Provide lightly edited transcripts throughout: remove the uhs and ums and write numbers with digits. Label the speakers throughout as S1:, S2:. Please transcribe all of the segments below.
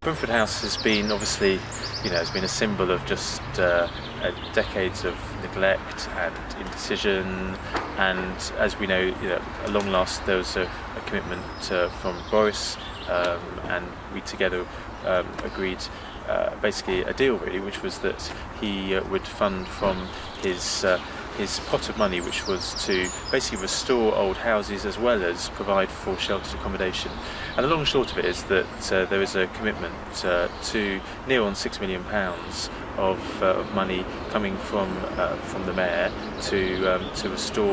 S1: Broomfield House has been obviously, it's been a symbol of just decades of neglect and indecision, and as we know, at long last there was a commitment from Boris, and we together agreed basically a deal really, which was that he would fund from his pot of money, which was to basically restore old houses as well as provide for sheltered accommodation. And the long and short of it is that there is a commitment to near on £6 million of money coming from the Mayor to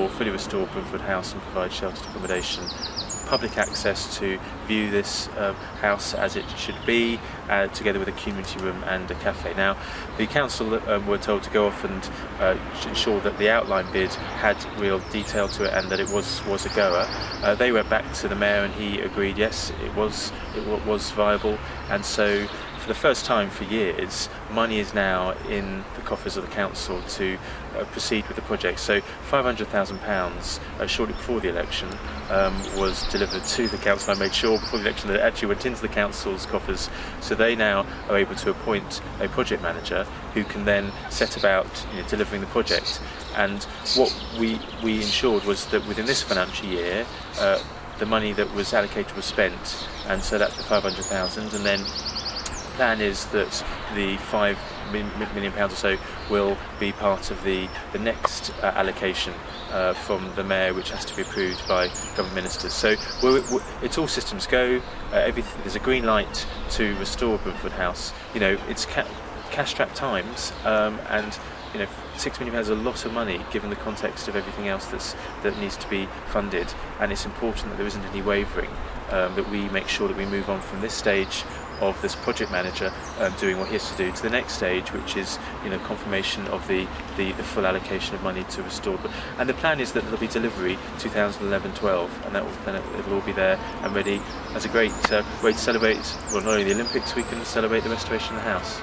S1: fully restore Broomfield House and provide sheltered accommodation, public access to view this house as it should be, together with a community room and a cafe. Now, the council were told to go off and ensure that the outline bid had real detail to it and that it was a goer. They went back to the Mayor and he agreed yes, it was viable, and so for the first time for years, money is now in the coffers of the council to proceed with the project. So £500,000 shortly before the election was delivered to the council. I made sure before the election that it actually went into the council's coffers, so they now are able to appoint a project manager who can then set about delivering the project. And what we ensured was that within this financial year the money that was allocated was spent, and so that's the 500,000, and then plan is that the £5 million or so will be part of the next allocation from the Mayor, which has to be approved by government ministers. So it's all systems go. There's a green light to restore Broomfield House. It's cash-strapped times, and £6 million is a lot of money given the context of everything else that needs to be funded, and it's important that there isn't any wavering, that we make sure that we move on from this stage of this project manager doing what he has to do to the next stage, which is confirmation of the full allocation of money to restore. And the plan is that there'll be delivery 2011-12, and then it'll all be there and ready as a great way to celebrate, well, not only the Olympics, we can celebrate the restoration of the house.